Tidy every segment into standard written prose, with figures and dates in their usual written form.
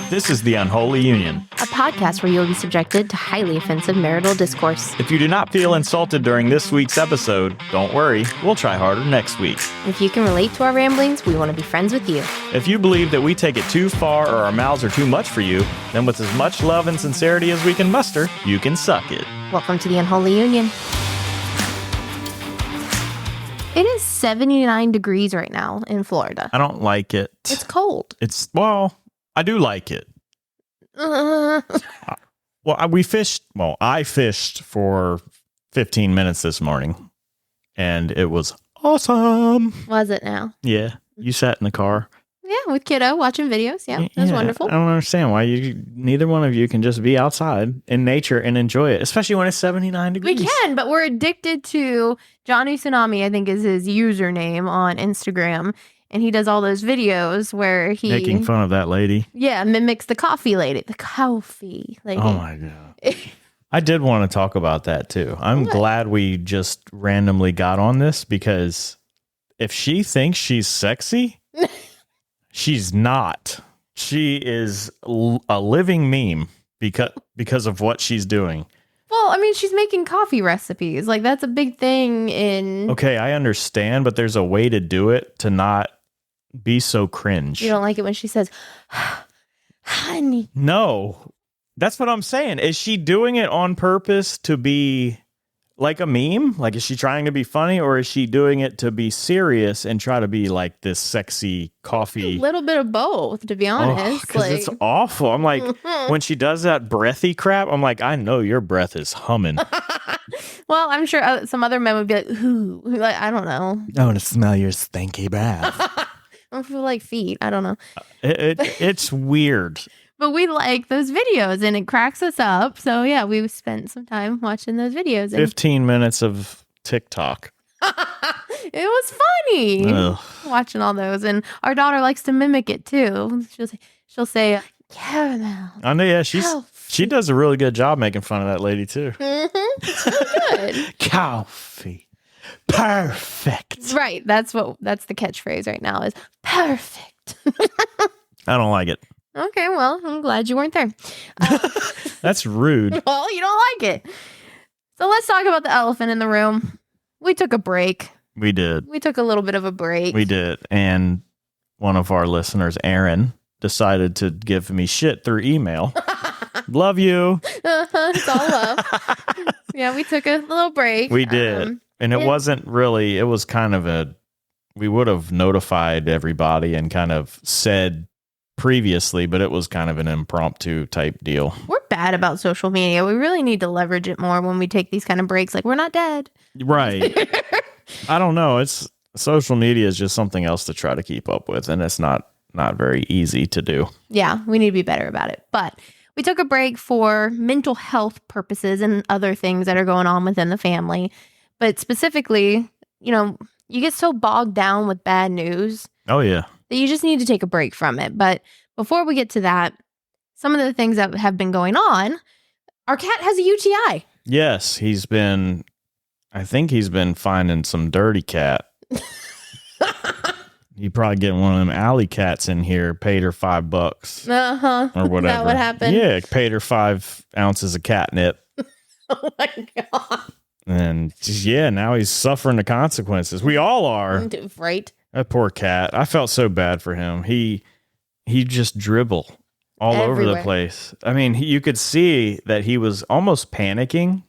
This is The Unholy Union, a podcast where you'll be subjected to highly offensive marital discourse. If you do not feel insulted during this week's episode, don't worry, we'll try harder next week. If you can relate to our ramblings, we want to be friends with you. If you believe that we take it too far or our mouths are too much for you, then with as much love and sincerity as we can muster, you can suck it. Welcome to The Unholy Union. It is 79 degrees right now in Florida. I don't like it. It's cold. I do like it. I fished for 15 minutes this morning, and it was awesome. Was it now? Yeah. You sat in the car. Yeah, with kiddo watching videos. Yeah, it was wonderful. I don't understand why neither one of you can just be outside in nature and enjoy it, especially when it's 79 degrees. We can, but we're addicted to Johnny Tsunami, I think is his username on Instagram. And he does all those videos where he... making fun of that lady. Yeah, mimics the coffee lady. The coffee lady. Oh, my God. I did want to talk about that, too. I'm glad we just randomly got on this, because if she thinks she's sexy, she's not. She is a living meme because of what she's doing. Well, I mean, she's making coffee recipes. Like, that's a big thing in... Okay, I understand, but there's a way to do it to not be so cringe. You don't like it when she says, honey. No, that's what I'm saying. Is she doing it on purpose to be like a meme? Like, is she trying to be funny, or is she doing it to be serious and try to be like this sexy coffee? A little bit of both, to be honest. Because it's awful. I'm like, when she does that breathy crap, I'm like, I know your breath is humming. Well, I'm sure some other men would be like, ooh, like, I don't know. I want to smell your stinky breath. I feel like feet. I don't know. It's weird. But we like those videos and it cracks us up. So yeah, we spent some time watching those videos. 15 minutes of TikTok. It was funny. Ugh. Watching all those. And our daughter likes to mimic it too. She'll say, caramel. I know, yeah, she does a really good job making fun of that lady too. Mm-hmm. It's so good. Coffee. Perfect. Right. That's the catchphrase right now is perfect. I don't like it. Okay, well, I'm glad you weren't there. That's rude. Well, you don't like it. So let's talk about the elephant in the room. We took a break. We did. We took a little bit of a break. We did. And one of our listeners, Aaron, decided to give me shit through email. Love you. It's all love. Yeah, we took a little break. We did. And it was kind of we would have notified everybody and kind of said previously, but it was kind of an impromptu type deal. We're bad about social media. We really need to leverage it more when we take these kind of breaks. Like, we're not dead. Right. I don't know. Social media is just something else to try to keep up with, and it's not very easy to do. Yeah, we need to be better about it. But we took a break for mental health purposes and other things that are going on within the family. But specifically, you get so bogged down with bad news. Oh, yeah. That you just need to take a break from it. But before we get to that, some of the things that have been going on, our cat has a UTI. Yes, I think he's been finding some dirty cat. You probably getting one of them alley cats in here, paid her $5. Uh-huh. Or whatever. Is that what happened? Yeah, paid her 5 ounces of catnip. Oh my God. And yeah, now he's suffering the consequences. We all are. Right. That poor cat. I felt so bad for him. He just dribble all over the place. I mean, you could see that he was almost panicking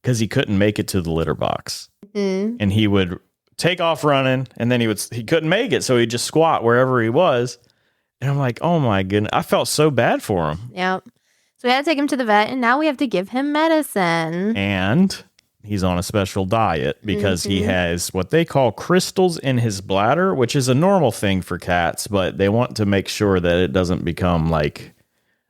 because he couldn't make it to the litter box. Mm-hmm. And he would take off running, and then he couldn't make it, so he'd just squat wherever he was. And I'm like, oh my goodness. I felt so bad for him. Yep. So we had to take him to the vet, and now we have to give him medicine. And he's on a special diet because he has what they call crystals in his bladder, which is a normal thing for cats, but they want to make sure that it doesn't become like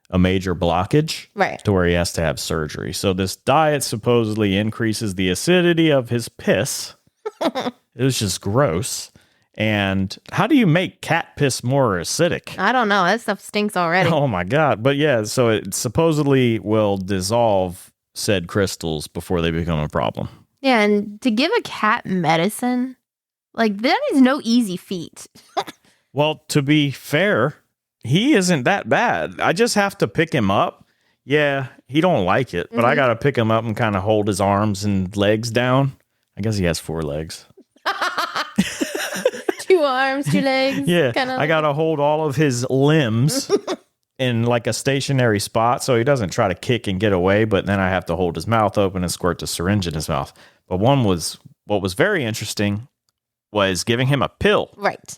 a major blockage, right, to where he has to have surgery. So this diet supposedly increases the acidity of his piss. It was just gross. And how do you make cat piss more acidic? I don't know. That stuff stinks already. Oh my God. But yeah, so it supposedly will dissolve said crystals before they become a problem. Yeah, and to give a cat medicine, like, that is no easy feat. Well, to be fair, he isn't that bad. I just have to pick him up. Yeah, he don't like it, but I got to pick him up and kind of hold his arms and legs down. I guess he has 4 legs. 2 arms, 2 legs. Yeah, kinda I got to hold all of his limbs in like a stationary spot so he doesn't try to kick and get away, but then I have to hold his mouth open and squirt the syringe in his mouth. But what was very interesting was giving him a pill. Right.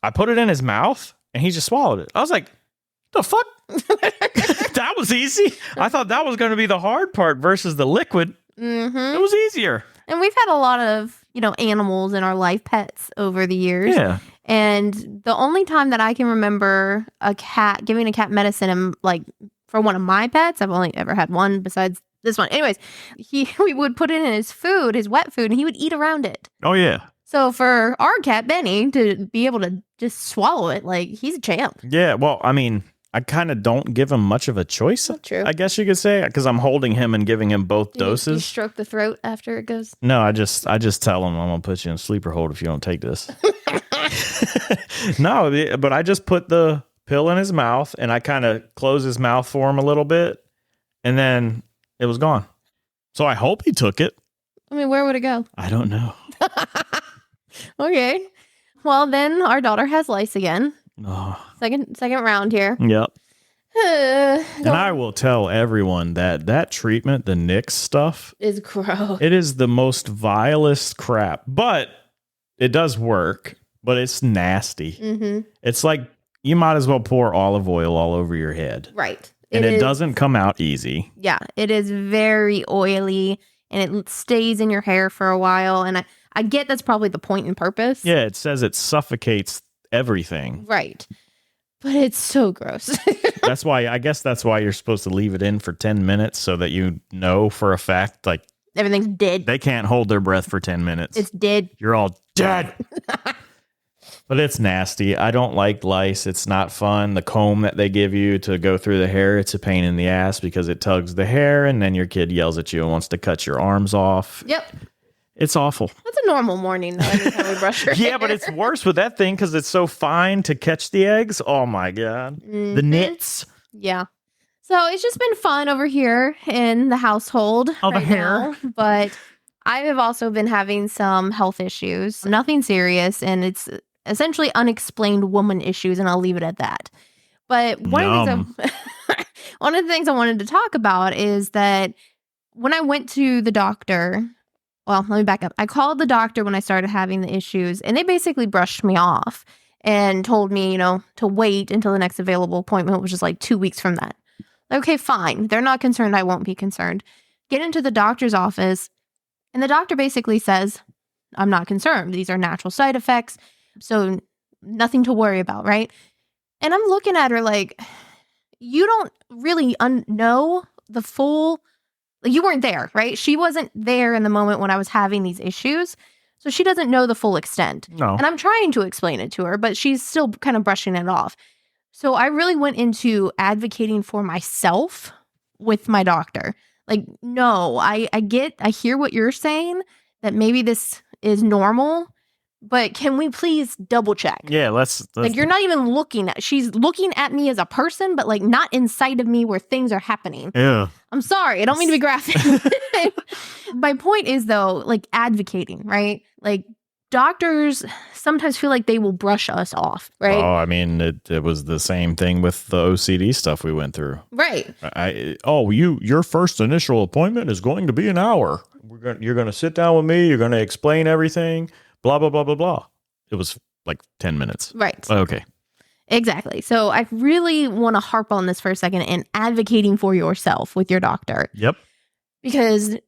I put it in his mouth and he just swallowed it. I was like, the fuck? That was easy. I thought that was going to be the hard part versus the liquid. Mm-hmm. It was easier. And we've had a lot of, animals in our life, pets over the years. Yeah. And the only time that I can remember giving a cat medicine and for one of my pets, I've only ever had one besides this one. Anyways, we would put it in his food, his wet food, and he would eat around it. Oh, yeah. So for our cat, Benny, to be able to just swallow it, he's a champ. Yeah. Well, I mean, I kind of don't give him much of a choice. That's true. I guess you could say, because I'm holding him and giving him both doses. You stroke the throat after it goes? No, I just tell him I'm going to put you in sleeper hold if you don't take this. No, but I just put the pill in his mouth and I kind of close his mouth for him a little bit and then it was gone. So I hope he took it. I mean, where would it go? I don't know. Okay. Well, then our daughter has lice again. Oh. Second round here. Yep. And I will tell everyone that treatment, the Nix stuff, is gross. It is the most vilest crap, but it does work, but it's nasty. Mm-hmm. It's like you might as well pour olive oil all over your head. Right. And it doesn't come out easy. Yeah. It is very oily and it stays in your hair for a while. And I get that's probably the point and purpose. Yeah. It says it suffocates everything. Right. But it's so gross. I guess that's why you're supposed to leave it in for 10 minutes so that you know for a fact, like everything's dead. They can't hold their breath for 10 minutes. It's dead. You're all dead. But it's nasty. I don't like lice. It's not fun. The comb that they give you to go through the hair, it's a pain in the ass because it tugs the hair and then your kid yells at you and wants to cut your arms off. Yep. It's awful. That's a normal morning though, every time we brush our hair. But it's worse with that thing because it's so fine to catch the eggs. Oh my God. Mm-hmm. The nits. Yeah. So it's just been fun over here in the household. Oh, the hair. Now, but I have also been having some health issues. Nothing serious, and it's essentially unexplained woman issues, and I'll leave it at that. But one of the things I wanted to talk about is that when I went to the doctor, well, let me back up. I called the doctor when I started having the issues, and they basically brushed me off and told me, to wait until the next available appointment, which is like 2 weeks from that. Okay, fine. They're not concerned. I won't be concerned. Get into the doctor's office, and the doctor basically says, I'm not concerned. These are natural side effects, so nothing to worry about, right? And I'm looking at her like, you don't really know the full... you weren't there, right? She wasn't there in the moment when I was having these issues. So she doesn't know the full extent. No. And I'm trying to explain it to her, but she's still kind of brushing it off. So I really went into advocating for myself with my doctor. Like, no, I hear what you're saying, that maybe this is normal, but can we please double check? Yeah, let's like, you're not even she's looking at me as a person, but like not inside of me where things are happening. Yeah. I'm sorry. I don't mean to be graphic. My point is though, like advocating, right? Like doctors sometimes feel like they will brush us off, right? Oh, I mean, it was the same thing with the OCD stuff we went through. Right. Your first initial appointment is going to be an hour. You're going to sit down with me. You're going to explain everything. Blah, blah, blah, blah, blah. It was like 10 minutes. Right. Okay. Exactly. So I really want to harp on this for a second and advocating for yourself with your doctor. Yep. Because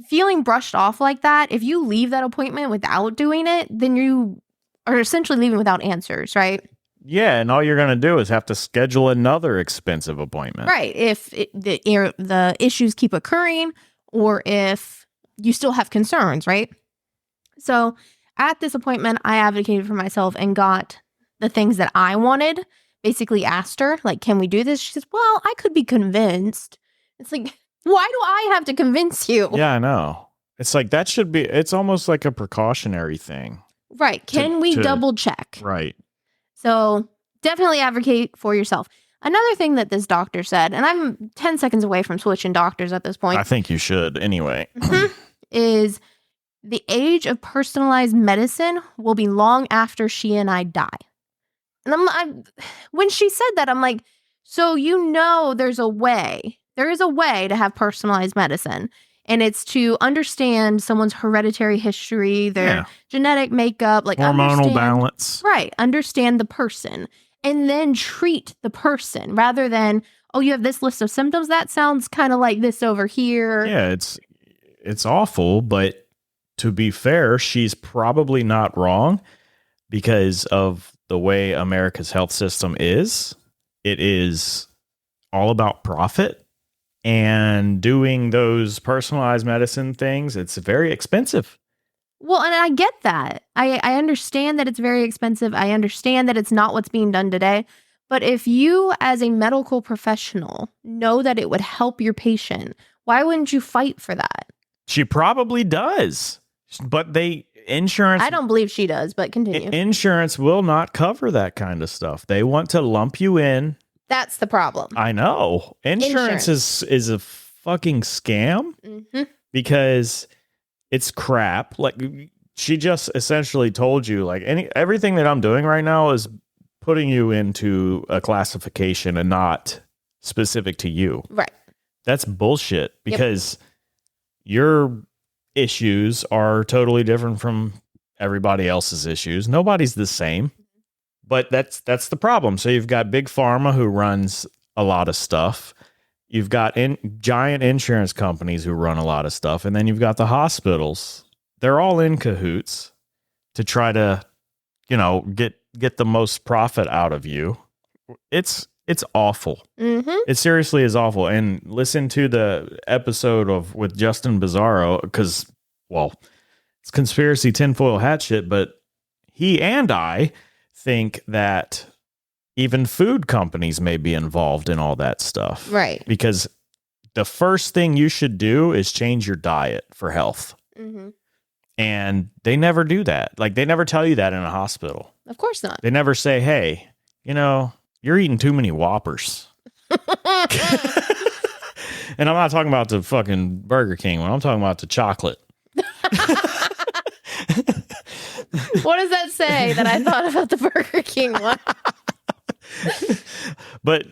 feeling brushed off like that, if you leave that appointment without doing it, then you are essentially leaving without answers, right? Yeah, and all you're going to do is have to schedule another expensive appointment. Right. If the issues keep occurring or if you still have concerns, right? So at this appointment, I advocated for myself and got the things that I wanted. Basically asked her, like, can we do this? She says, well, I could be convinced. It's like, why do I have to convince you? Yeah, I know. It's like it's almost like a precautionary thing. Right. Can we double check? Right. So definitely advocate for yourself. Another thing that this doctor said, and I'm 10 seconds away from switching doctors at this point. I think you should anyway. Is the age of personalized medicine will be long after she and I die. And when she said that, I'm like, so there's a way. There is a way to have personalized medicine. And it's to understand someone's hereditary history, their genetic makeup, like hormonal balance. Right. Understand the person and then treat the person rather than, oh, you have this list of symptoms. That sounds kind of like this over here. Yeah, it's awful. But to be fair, she's probably not wrong because of the way America's health system is. It is all about profit. And doing those personalized medicine things, it's very expensive. Well, and I get that. I understand that it's very expensive. I understand that it's not what's being done today. But if you, as a medical professional, know that it would help your patient, why wouldn't you fight for that? She probably does. But insurance... I don't believe she does, but continue. Insurance will not cover that kind of stuff. They want to lump you in. That's the problem. I know. Insurance. is a fucking scam because it's crap. Like, she just essentially told you, like, everything that I'm doing right now is putting you into a classification and not specific to you. Right. That's bullshit because your issues are totally different from everybody else's issues. Nobody's the same. But that's the problem. So you've got Big Pharma who runs a lot of stuff. You've got giant insurance companies who run a lot of stuff. And then you've got the hospitals. They're all in cahoots to try to, get the most profit out of you. It's awful. It seriously is awful. And listen to the episode with Justin Bizzaro because, well, it's conspiracy tinfoil hat shit, but he and I think that even food companies may be involved in all that stuff. Right. Because the first thing you should do is change your diet for health. And they never do that. Like, they never tell you that in a hospital. Of course not. They never say, hey, you're eating too many Whoppers. And I'm not talking about the fucking Burger King one. I'm talking about the chocolate. What does that say that I thought about the Burger King one? But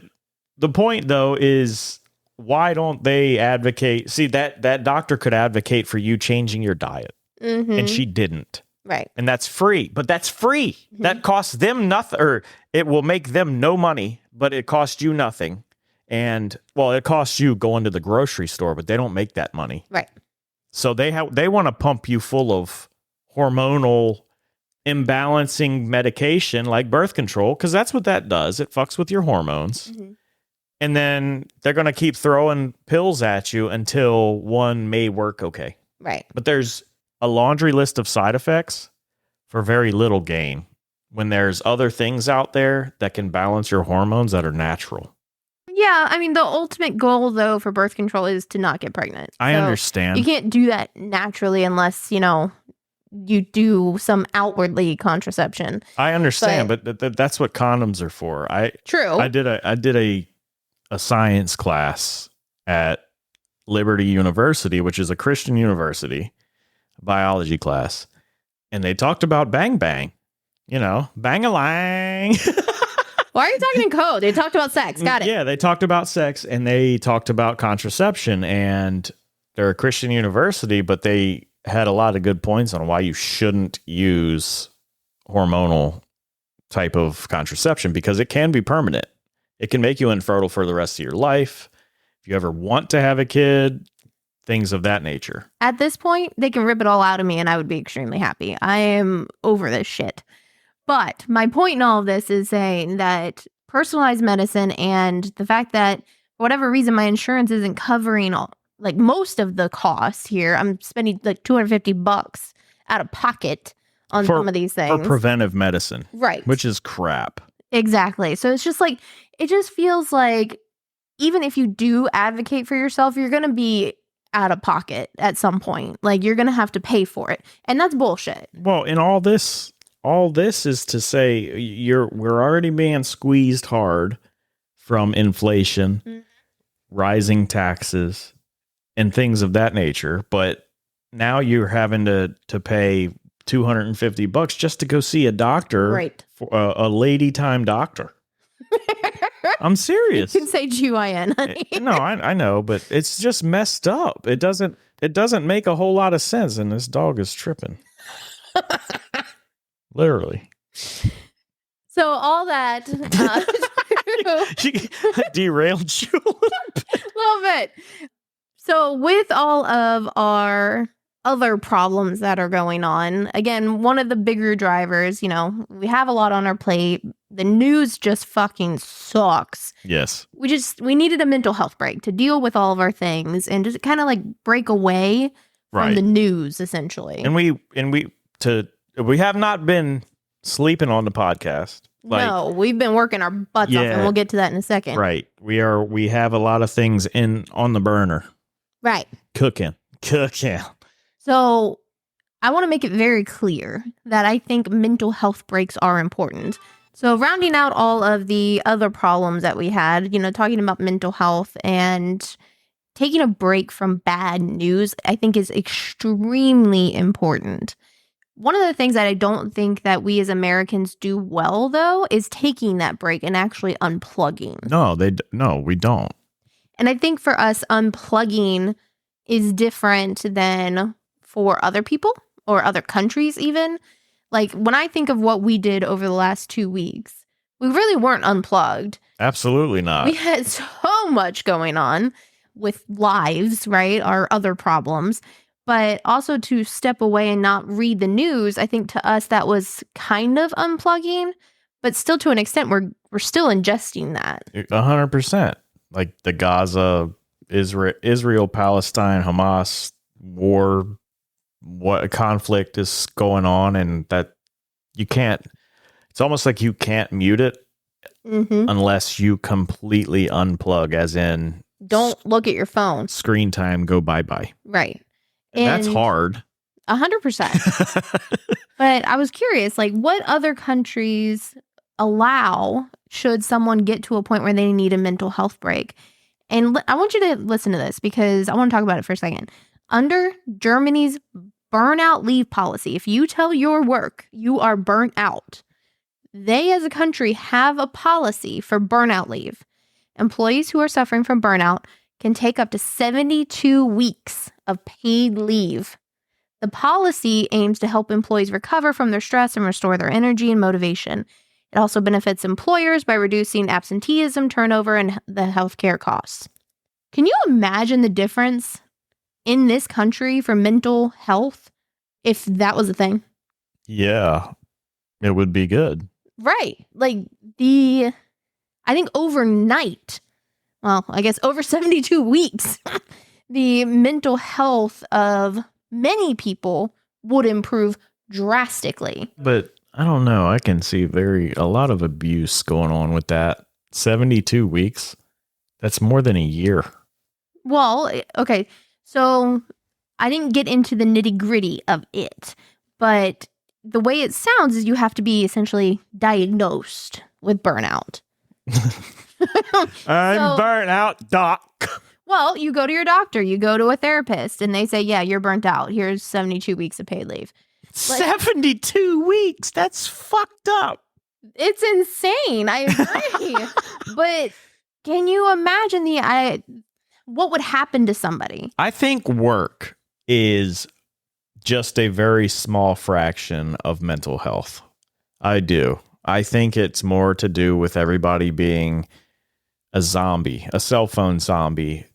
the point, though, is why don't they advocate? See, that doctor could advocate for you changing your diet, and she didn't. Right. And that's free, but that's free. That costs them nothing, or it will make them no money, but it costs you nothing. And, well, it costs you going to the grocery store, but they don't make that money. Right. So they want to pump you full of hormonal imbalancing medication like birth control, because that's what that does. It fucks with your hormones. And then they're going to keep throwing pills at you until one may work okay. Right. But there's a laundry list of side effects for very little gain when there's other things out there that can balance your hormones that are natural. Yeah, I mean, the ultimate goal, though, for birth control is to not get pregnant. I understand. You can't do that naturally unless, you do some outwardly contraception. I understand, but that's what condoms are for. True. I did a science class at Liberty University, which is a Christian university, biology class, and they talked about bang bang, bang-a-lang. Why are you talking in code? They talked about sex. Got it. Yeah, they talked about sex and they talked about contraception, and they're a Christian university, but they had a lot of good points on why you shouldn't use hormonal type of contraception because it can be permanent. It can make you infertile for the rest of your life. If you ever want to have a kid, things of that nature. At this point, they can rip it all out of me and I would be extremely happy. I am over this shit. But my point in all of this is saying that personalized medicine and the fact that for whatever reason my insurance isn't covering most of the costs here. I'm spending like $250 out of pocket on some of these things. For preventive medicine. Right. Which is crap. Exactly. So it's just like, it just feels like even if you do advocate for yourself, you're going to be out of pocket at some point. Like, you're going to have to pay for it. And that's bullshit. Well, in all this, all this is to say we're already being squeezed hard from inflation, rising taxes, and things of that nature. But now you're having to pay $250 just to go see a doctor, right? For a lady time doctor. I'm serious. You can say GYN, honey. No, I know, but it's just messed up. It doesn't make a whole lot of sense, and this dog is tripping. Literally. So all that She derailed you a little bit. So with all of our other problems that are going on, again, one of the bigger drivers, we have a lot on our plate. The news just fucking sucks. Yes. We needed a mental health break to deal with all of our things and just kind of like break away from the news, essentially. And we have not been sleeping on the podcast. No, we've been working our butts off, and we'll get to that in a second. Right. We have a lot of things on the burner. Right. Cooking. So I want to make it very clear that I think mental health breaks are important. So rounding out all of the other problems that we had, talking about mental health and taking a break from bad news, I think is extremely important. One of the things that I don't think that we as Americans do well, though, is taking that break and actually unplugging. No, we don't. And I think for us, unplugging is different than for other people or other countries even. Like, when I think of what we did over the last 2 weeks, we really weren't unplugged. Absolutely not. We had so much going on with lives, right? Our other problems. But also to step away and not read the news, I think to us that was kind of unplugging, but still to an extent we're still ingesting that. 100%. Like the Gaza, Israel, Palestine, Hamas war, what conflict is going on, and that you can't. It's almost like you can't mute it unless you completely unplug, as in don't look at your phone. Screen time, go bye-bye. Right. And that's hard. 100%. But I was curious, like, what other countries allow should someone get to a point where they need a mental health break? And I want you to listen to this because I want to talk about it for a second. Under Germany's burnout leave policy, if you tell your work you are burnt out, they as a country have a policy for burnout leave. Employees who are suffering from burnout can take up to 72 weeks of paid leave. The policy aims to help employees recover from their stress and restore their energy and motivation. It also benefits employers by reducing absenteeism, turnover, and the healthcare costs. Can you imagine the difference in this country for mental health if that was a thing? Yeah, it would be good. Right. Like I think overnight, well, I guess over 72 weeks, the mental health of many people would improve drastically. But I don't know. I can see a lot of abuse going on with that. 72 weeks. That's more than a year. Well, okay. So I didn't get into the nitty gritty of it, but the way it sounds is you have to be essentially diagnosed with burnout. I'm burnt out, doc. Well, you go to your doctor, you go to a therapist, and they say, yeah, you're burnt out. Here's 72 weeks of paid leave. 72 weeks? That's fucked up. It's insane. I agree. But can you imagine what would happen to somebody? I think work is just a very small fraction of mental health. I do. I think it's more to do with everybody being a zombie, a cell phone zombie,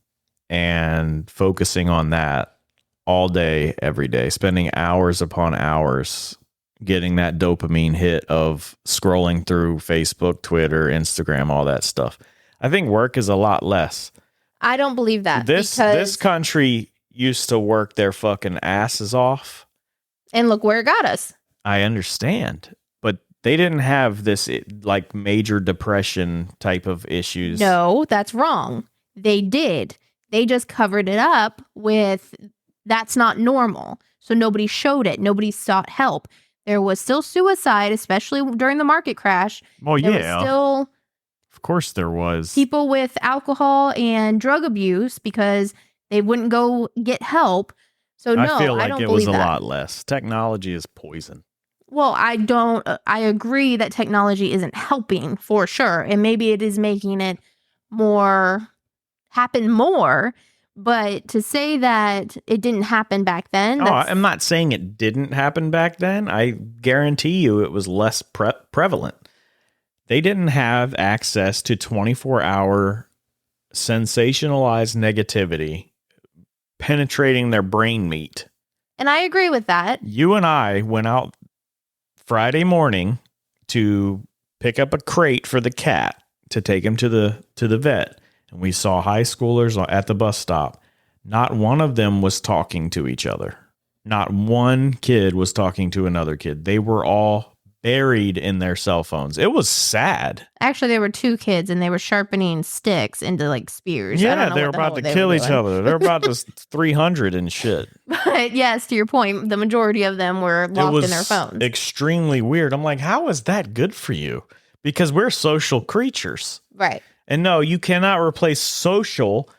and focusing on that all day, every day, spending hours upon hours getting that dopamine hit of scrolling through Facebook, Twitter, Instagram, all that stuff. I think work is a lot less. I don't believe that. This country used to work their fucking asses off. And look where it got us. I understand. But they didn't have this like major depression type of issues. No, that's wrong. They did. They just covered it up with that's not normal. So nobody showed it. Nobody sought help. There was still suicide, especially during the market crash. Well, there yeah. Was still of course there was. People with alcohol and drug abuse because they wouldn't go get help. So no, I feel like I don't it believe was a that. lot less. Technology is poison. Well, I agree that technology isn't helping for sure. And maybe it is making it happen more. But to say that it didn't happen back then. I'm not saying it didn't happen back then. I guarantee you it was less prevalent. They didn't have access to 24-hour sensationalized negativity penetrating their brain meat. And I agree with that. You and I went out Friday morning to pick up a crate for the cat to take him to the vet. And we saw high schoolers at the bus stop. Not one of them was talking to each other. Not one kid was talking to another kid. They were all buried in their cell phones. It was sad. Actually, there were two kids and they were sharpening sticks into like spears. Yeah, they were about to kill each other. They're about to 300 and shit. But yes, to your point, the majority of them were locked in their phones. Extremely weird. I'm like, how is that good for you? Because we're social creatures. Right. And no, you cannot replace social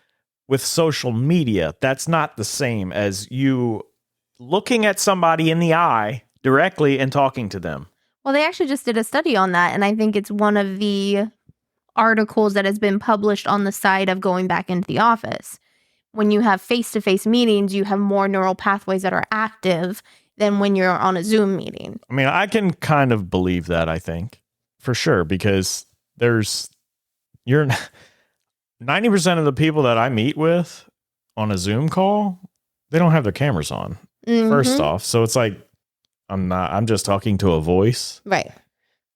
with social media. That's not the same as you looking at somebody in the eye directly and talking to them. Well, they actually just did a study on that, and I think it's one of the articles that has been published on the side of going back into the office. When you have face-to-face meetings, you have more neural pathways that are active than when you're on a Zoom meeting. I mean, I can kind of believe that, I think, for sure, because you're 90% of the people that I meet with on a Zoom call, they don't have their cameras on, first off. So it's like, I'm just talking to a voice. Right.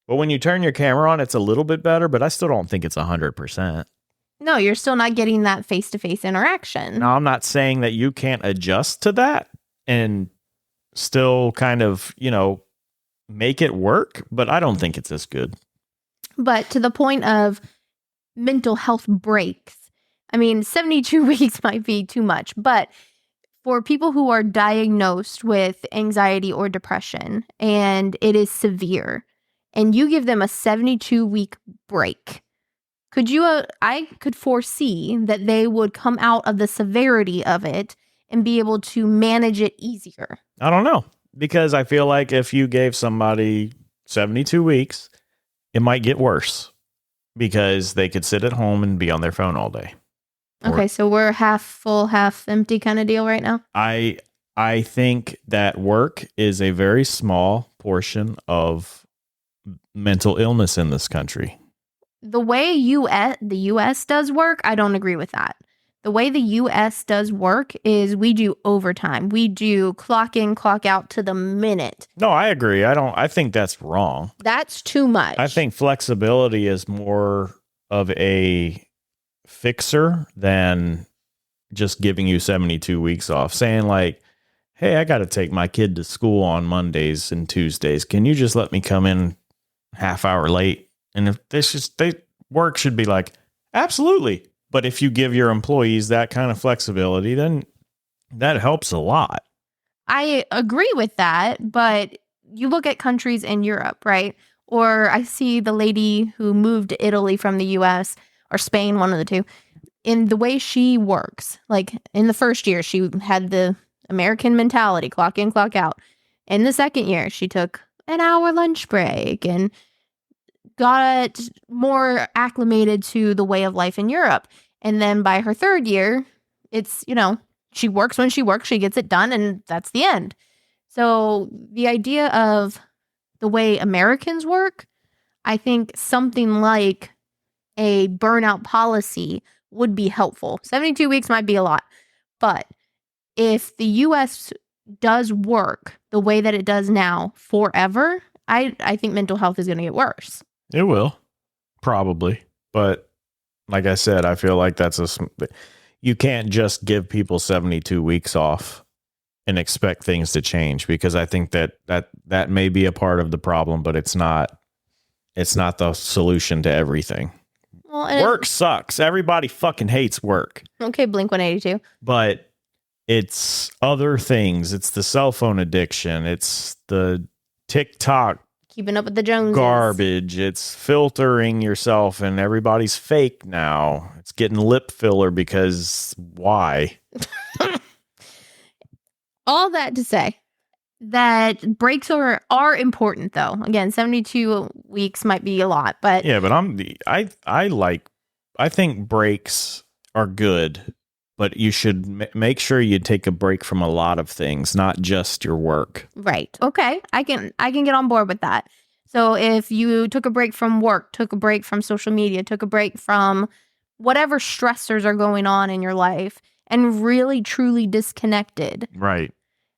But when you turn your camera on, it's a little bit better, but I still don't think it's 100%. No, you're still not getting that face-to-face interaction. Now, I'm not saying that you can't adjust to that and still kind of, make it work, but I don't think it's as good. But to the point of mental health breaks, I mean, 72 weeks might be too much, but for people who are diagnosed with anxiety or depression and it is severe and you give them a 72-week break, I could foresee that they would come out of the severity of it and be able to manage it easier. I don't know, because I feel like if you gave somebody 72 weeks, it might get worse because they could sit at home and be on their phone all day. Okay, so we're half full, half empty kind of deal right now? I think that work is a very small portion of mental illness in this country. The way the U.S. does work, I don't agree with that. The way the U.S. does work is we do overtime. We do clock in, clock out to the minute. No, I agree. I think that's wrong. That's too much. I think flexibility is more of a fixer than just giving you 72 weeks off. Saying like, hey, I got to take my kid to school on Mondays and Tuesdays. Can you just let me come in half hour late? And if work should be like, absolutely. But if you give your employees that kind of flexibility, then that helps a lot. I agree with that, but you look at countries in Europe, right? Or I see the lady who moved to Italy from the US or Spain, one of the two, in the way she works. Like in the first year, she had the American mentality, clock in, clock out. In the second year, she took an hour lunch break and got more acclimated to the way of life in Europe. And then by her third year, it's, she works when she works, she gets it done, and that's the end. So the idea of the way Americans work, I think something like a burnout policy would be helpful. 72 weeks might be a lot, but if the U.S. does work the way that it does now forever, I think mental health is going to get worse. It will, probably. But like I said, I feel like you can't just give people 72 weeks off and expect things to change, because I think that may be a part of the problem, but it's not the solution to everything. Well, work sucks. Everybody fucking hates work. Okay, Blink-182. But it's other things. It's the cell phone addiction. It's the TikTok Keeping up with the Joneses. garbage. It's filtering yourself, and everybody's fake now. It's getting lip filler because why? All that to say that breaks are important, though. Again, 72 weeks might be a lot, but yeah, but I think breaks are good, but you should make sure you take a break from a lot of things, not just your work. Right. Okay. I can get on board with that. So if you took a break from work, took a break from social media, took a break from whatever stressors are going on in your life and really truly disconnected. Right.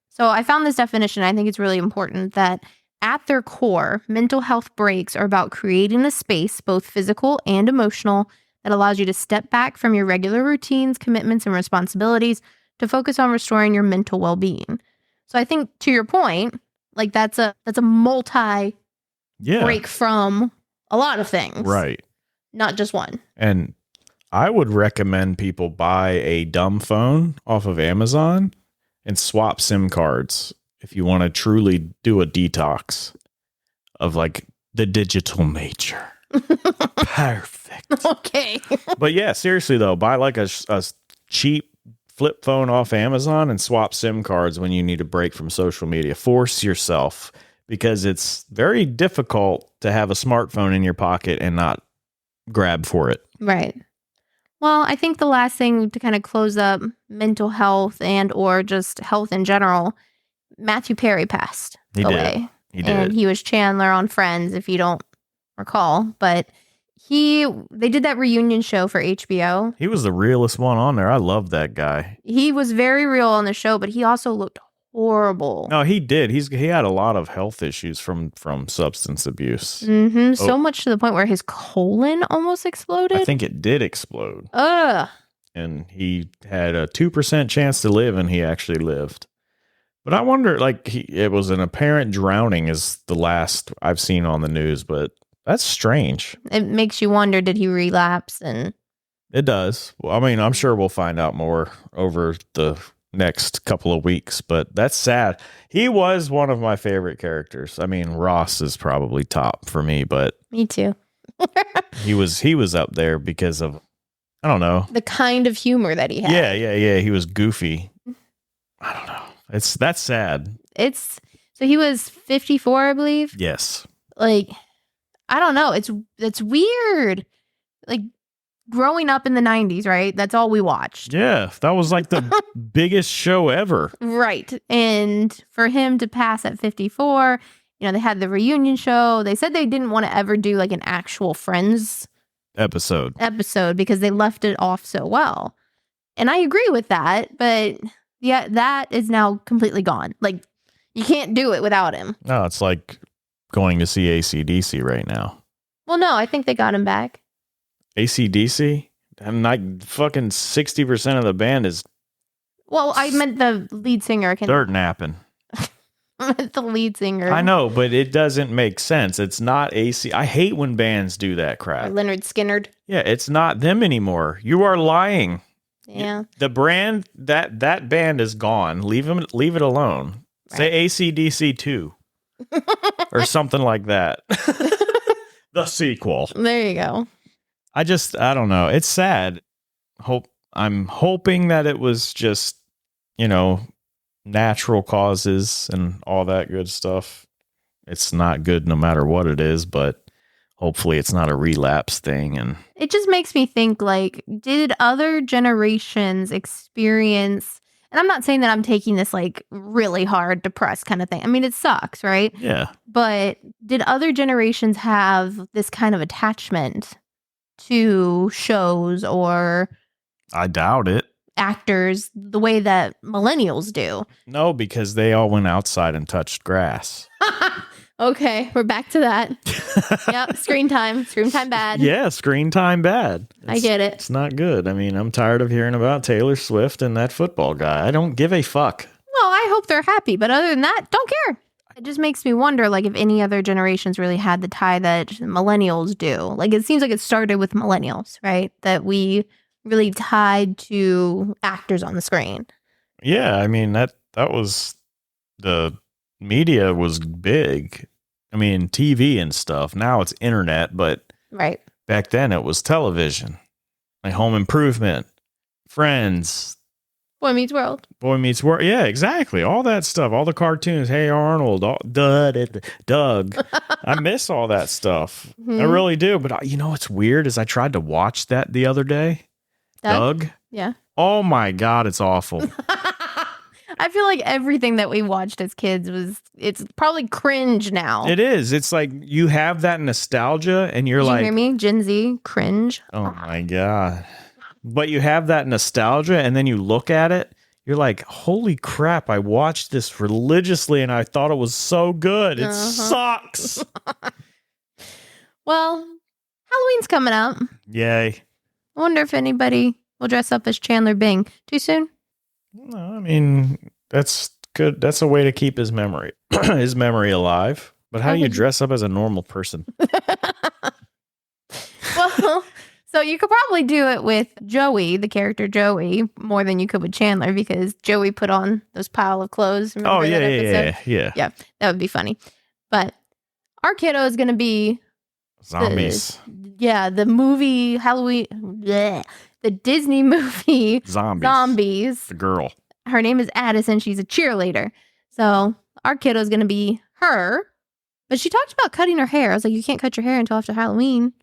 So I found this definition. I think it's really important that at their core, mental health breaks are about creating a space, both physical and emotional, that allows you to step back from your regular routines, commitments, and responsibilities to focus on restoring your mental well-being. So I think, to your point, like that's a multi break from a lot of things. Right. Not just one. And I would recommend people buy a dumb phone off of Amazon and swap SIM cards if you want to truly do a detox of like the digital nature. Perfect. Okay. But yeah, seriously though, buy like a cheap flip phone off Amazon and swap SIM cards when you need a break from social media. Force yourself, because it's very difficult to have a smartphone in your pocket and not grab for it. Right. Well, I think the last thing to kind of close up mental health and or just health in general, Matthew Perry passed away. He did. And he was Chandler on Friends, if you don't recall. But they did that reunion show for HBO. He was the realest one on there. I love that guy. He was very real on the show, but he also looked horrible. No, he did. He had a lot of health issues from substance abuse. Mm-hmm. So much to the point where his colon almost exploded. I think it did explode. Ugh. And he had a 2% chance to live, and he actually lived. But I wonder, like, it was an apparent drowning is the last I've seen on the news, but that's strange. It makes you wonder, did he relapse? And it does. Well, I mean, I'm sure we'll find out more over the next couple of weeks, but that's sad. He was one of my favorite characters. I mean, Ross is probably top for me, but me too. he was up there because of, I don't know, the kind of humor that he had. Yeah. He was goofy. I don't know. That's sad. So he was 54, I believe. Yes. Like, I don't know. It's weird. Like, growing up in the 90s, right? That's all we watched. Yeah, that was like the biggest show ever. Right. And for him to pass at 54, they had the reunion show. They said they didn't want to ever do like an actual Friends episode because they left it off so well. And I agree with that, but yeah, that is now completely gone. Like, you can't do it without him. No, it's like going to see AC/DC right now. Well, no, I think they got him back. AC/DC? And like fucking 60% of the band is. Well, I meant the lead singer. Dirt napping. I meant the lead singer. I know, but it doesn't make sense. It's not AC. I hate when bands do that crap. Or Leonard Skinnerd. Yeah, it's not them anymore. You are lying. Yeah. The brand that band is gone. Leave it alone. Right. Say AC/DC 2 or something like that. The sequel. There you go. I don't know. It's sad. I'm hoping that it was just, natural causes and all that good stuff. It's not good no matter what it is, but hopefully it's not a relapse thing. And it just makes me think, like, did other generations experience, and I'm not saying that I'm taking this like really hard, depressed kind of thing. I mean, it sucks, right? Yeah. But did other generations have this kind of attachment to shows or I doubt it. Actors the way that millennials do? No, because they all went outside and touched grass. Okay, we're back to that. Yep, screen time bad. Yeah, screen time bad. I get it. It's not good. I mean, I'm tired of hearing about Taylor Swift and that football guy. I don't give a fuck. Well, I hope they're happy, but other than that, don't care. It just makes me wonder, like, if any other generations really had the tie that millennials do. Like, it seems like it started with millennials, right? That we really tied to actors on the screen. Yeah, I mean, that was the media was big. I mean, TV and stuff. Now it's internet, but right. Back then it was television, like Home Improvement, Friends, Boy Meets World. Boy Meets World. Yeah, exactly. All that stuff. All the cartoons. Hey Arnold, Doug. I miss all that stuff. I really do. But you know what's weird is I tried to watch that the other day. Doug? Yeah. Oh my God, it's awful. I feel like everything that we watched as kids it's probably cringe now. It is. It's like you have that nostalgia and you're Did like, you hear me? Gen Z, cringe. Oh my God. But you have that nostalgia and then you look at it, you're like, holy crap, I watched this religiously and I thought it was so good. It sucks. Well, Halloween's coming up. Yay. I wonder if anybody will dress up as Chandler Bing. Too soon? No, I mean, that's good. That's a way to keep his memory alive. But how do you dress up as a normal person? Well, so you could probably do it with Joey, the character Joey, more than you could with Chandler because Joey put on those pile of clothes. Remember that episode? Yeah. Yeah, that would be funny. But our kiddo is going to be zombies. The movie Halloween. Bleh, the Disney movie Zombies. The girl. Her name is Addison. She's a cheerleader. So our kiddo is going to be her. But she talked about cutting her hair. I was like, you can't cut your hair until after Halloween.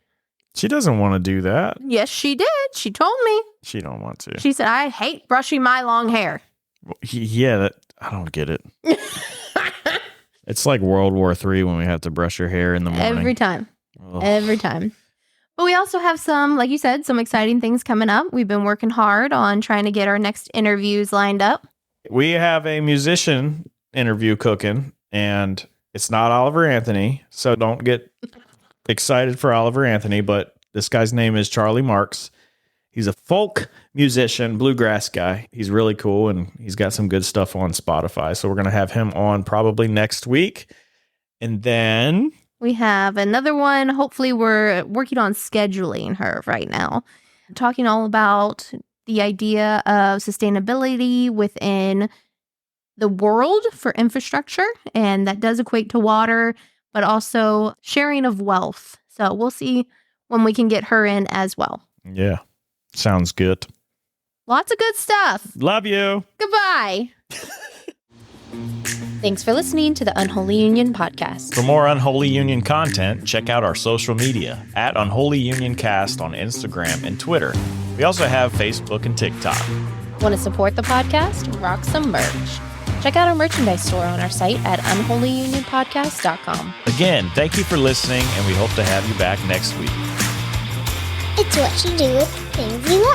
She doesn't want to do that. Yes, she did. She told me. She don't want to. She said, I hate brushing my long hair. Yeah, I don't get it. It's like World War III when we have to brush your hair in the morning. Every time. Every time. But we also have some, like you said, some exciting things coming up. We've been working hard on trying to get our next interviews lined up. We have a musician interview cooking, and it's not Oliver Anthony, so don't get excited for Oliver Anthony, but this guy's name is Charlie Marks. He's a folk musician, bluegrass guy. He's really cool, and he's got some good stuff on Spotify. So we're going to have him on probably next week. And then we have another one. Hopefully we're working on scheduling her right now. Talking all about the idea of sustainability within the world for infrastructure. And that does equate to water, but also sharing of wealth. So we'll see when we can get her in as well. Yeah. Sounds good. Lots of good stuff. Love you. Goodbye. Thanks for listening to the Unholy Union podcast. For more Unholy Union content, check out our social media at Unholy Union Cast on Instagram and Twitter. We also have Facebook and TikTok. Want to support the podcast? Rock some merch. Check out our merchandise store on our site at unholyunionpodcast.com. Again, thank you for listening, and we hope to have you back next week. It's what you do with things you want.